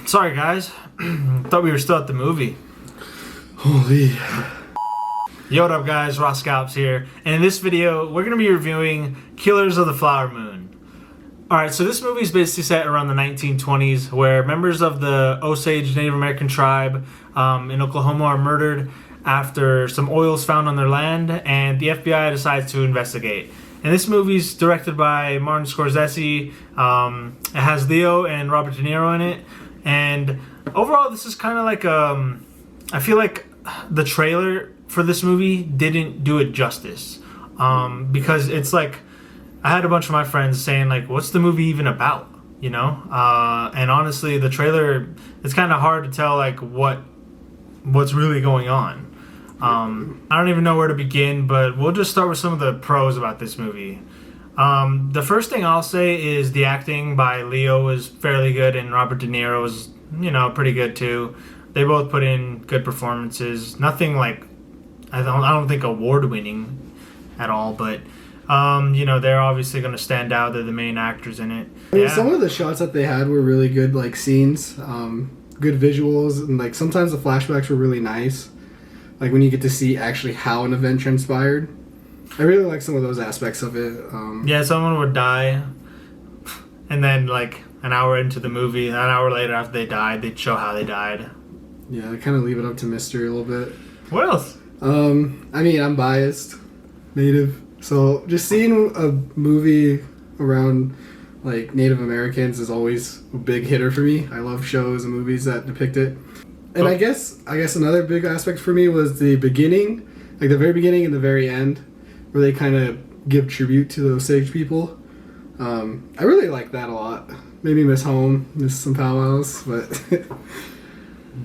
Sorry, guys. Thought we were still at the movie. Holy. Yo, what up, guys? Ross Scalps here. And in this video, we're going to be reviewing Killers of the Flower Moon. Alright, so this movie is basically set around the 1920s, where members of the Osage Native American tribe in Oklahoma are murdered after some oil is found on their land, and the FBI decides to investigate. And this movie's directed by Martin Scorsese. It has Leo and Robert De Niro in it. And overall, this is kind of like I feel like the trailer for this movie didn't do it justice, because it's like I had a bunch of my friends saying like, "What's the movie even about?" You know, and honestly, the trailer, it's kind of hard to tell like what's really going on. I don't even know where to begin, but we'll just start with some of the pros about this movie. The first thing I'll say is the acting by Leo was fairly good, and Robert De Niro was, pretty good too. They both put in good performances. Nothing like, I don't think award-winning at all, but they're obviously going to stand out. They're the main actors in it. I mean, some of the shots that they had were really good, like scenes, good visuals, and like sometimes the flashbacks were really nice. Like when you get to see actually how an event transpired. I really like some of those aspects of it. Yeah, someone would die, and then like an hour into the movie, an hour later after they died, they'd show how they died. Yeah, they kind of leave it up to mystery a little bit. What else? I mean, I'm biased, Native, so just seeing a movie around like Native Americans is always a big hitter for me. I love shows and movies that depict it. And I guess another big aspect for me was the beginning, like the very beginning and the very end, where they kind of give tribute to those Osage people. I really like that a lot. Maybe miss home, miss some powwows, but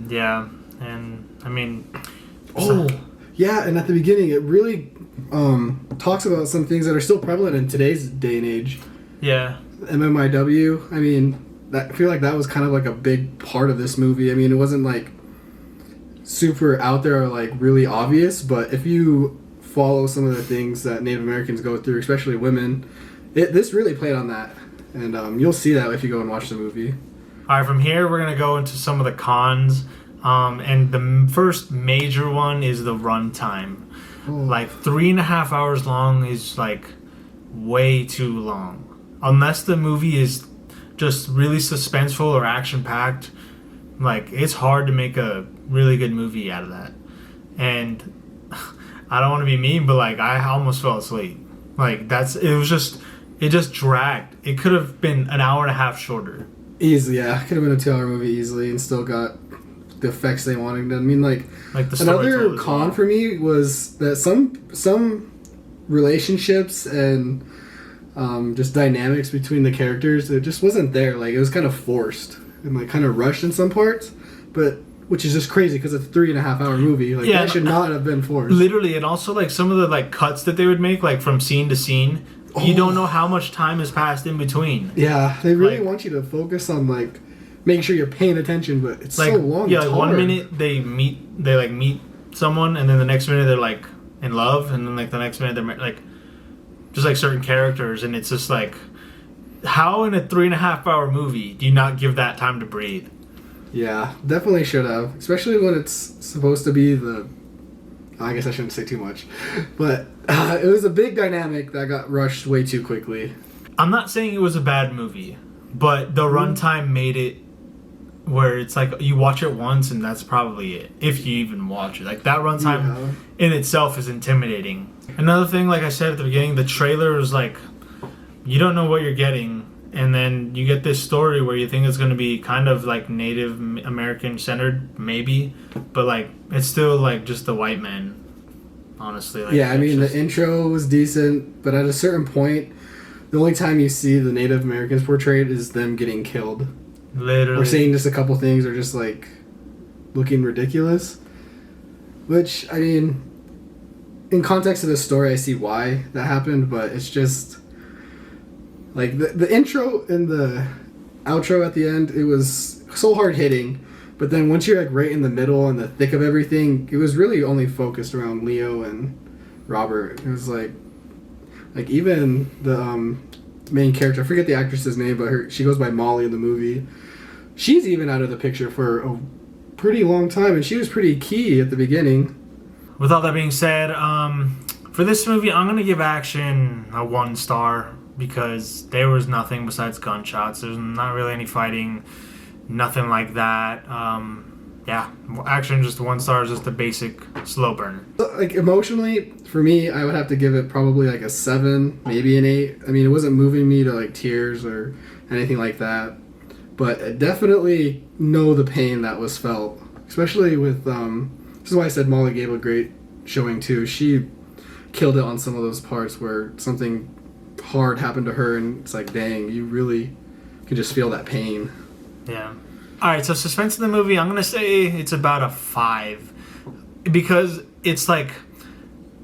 yeah, and I mean, yeah, and at the beginning it really talks about some things that are still prevalent in today's day and age. Yeah, MMIW. I mean, I feel like that was kind of like a big part of this movie. I mean, it wasn't like super out there or like really obvious, but if you follow some of the things that Native Americans go through, especially women, this really played on that, and you'll see that if you go and watch the movie. All right, from here we're gonna go into some of the cons, and the first major one is the runtime. Like 3.5 hours long is like way too long. Unless the movie is just really suspenseful or action packed, like it's hard to make a really good movie out of that. And I don't want to be mean, but like I almost fell asleep. Like it just dragged. It could have been an hour and a half shorter. Easily, yeah. Could have been a 2-hour movie easily and still got the effects they wanted. I mean, like the another con for me was that some relationships and just dynamics between the characters, it just wasn't there. Like it was kind of forced and like kind of rushed in some parts, but which is just crazy because it's a 3.5 hour movie. Like that should not have been forced. Literally, and also like some of the like cuts that they would make, like from scene to scene, you don't know how much time has passed in between. Yeah, they really want you to focus on like making sure you're paying attention, but it's like, so long. Yeah, like 1 minute they meet someone, and then the next minute they're like in love, and then like the next minute they're like just like certain characters, and it's just like, how in a 3.5 hour movie do you not give that time to breathe? Yeah, definitely should have, especially when it's supposed to be I guess I shouldn't say too much, but it was a big dynamic that got rushed way too quickly. I'm not saying it was a bad movie, but the runtime made it where it's like you watch it once and that's probably it, if you even watch it. Like that runtime in itself is intimidating. Another thing, like I said at the beginning, the trailer was like, you don't know what you're getting, and then you get this story where you think it's going to be kind of like Native American centered, maybe, but like it's still like just the white man, honestly. Like, yeah, I mean the intro was decent, but at a certain point, the only time you see the Native Americans portrayed is them getting killed. Literally. Or saying just a couple things, or just like looking ridiculous. Which, I mean, in context of the story, I see why that happened, but it's just like the intro and the outro at the end, it was so hard hitting, but then once you're like right in the middle and the thick of everything, it was really only focused around Leo and Robert. It was like even the main character, I forget the actress's name, but she goes by Molly in the movie. she's even out of the picture for a pretty long time, and she was pretty key at the beginning. With all that being said, for this movie, I'm gonna give action a 1 star because there was nothing besides gunshots. There's not really any fighting, nothing like that. Yeah, action just 1 star is just a basic slow burner. Like emotionally, for me, I would have to give it probably like a 7, maybe an 8. I mean, it wasn't moving me to like tears or anything like that, but I definitely know the pain that was felt, especially with. This is why I said Molly gave a great showing too. She killed it on some of those parts where something hard happened to her, and it's like, dang, you really can just feel that pain. Yeah. All right, so suspense in the movie, I'm gonna say it's about a 5 because it's like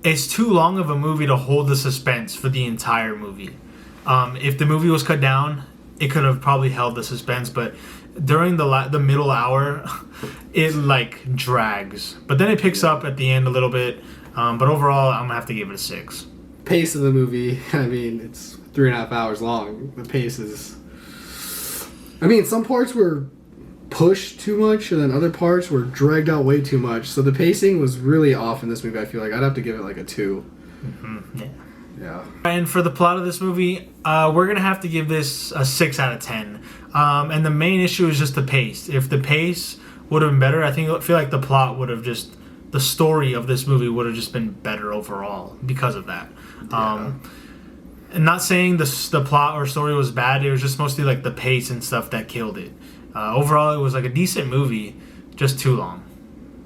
it's too long of a movie to hold the suspense for the entire movie. If the movie was cut down, it could have probably held the suspense, but during the middle hour, it like drags. But then it picks up at the end a little bit. But overall, I'm gonna have to give it a 6. Pace of the movie, I mean, it's 3.5 hours long. The pace is. I mean, some parts were pushed too much, and then other parts were dragged out way too much. So the pacing was really off in this movie. I feel like I'd have to give it like a 2. Mm-hmm. Yeah. Yeah. And for the plot of this movie, we're gonna have to give this a 6 out of 10. And the main issue is just the pace. If the pace would have been better, I feel like the plot would have just. The story of this movie would have just been better overall because of that. Yeah. And not saying the plot or story was bad, it was just mostly like the pace and stuff that killed it. Overall, it was like a decent movie, just too long.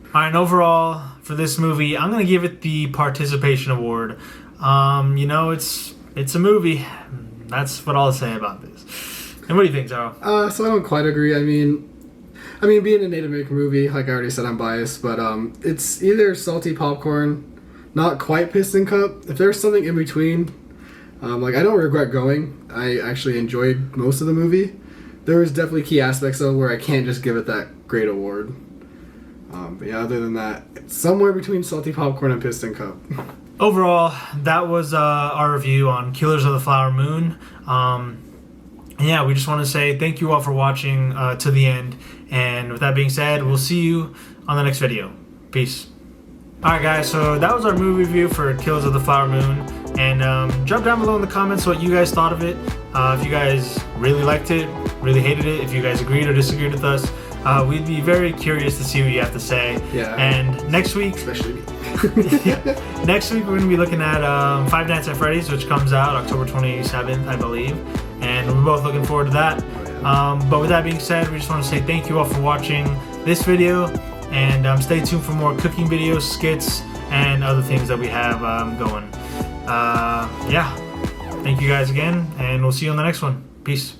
All right, and overall, for this movie, I'm going to give it the Participation Award. You know, it's a movie. That's what I'll say about this. And what do you think, Zaro? So I don't quite agree. I mean, being a Native American movie, like I already said, I'm biased, but it's either salty popcorn, not quite piston cup. If there's something in between, like I don't regret going. I actually enjoyed most of the movie. There was definitely key aspects though where I can't just give it that great award. But yeah, other than that, it's somewhere between salty popcorn and piston cup. Overall, that was our review on Killers of the Flower Moon. Yeah, we just want to say thank you all for watching to the end. And with that being said, we'll see you on the next video. Peace. Alright guys, so that was our movie review for Killers of the Flower Moon. And drop down below in the comments what you guys thought of it. If you guys really liked it, really hated it, if you guys agreed or disagreed with us. We'd be very curious to see what you have to say. Yeah. And next week... Especially me. Yeah. Next week we're going to be looking at Five Nights at Freddy's, which comes out October 27th, I believe. And we're both looking forward to that. But with that being said, we just want to say thank you all for watching this video. And stay tuned for more cooking videos, skits, and other things that we have going. Yeah. Thank you guys again, and we'll see you on the next one. Peace.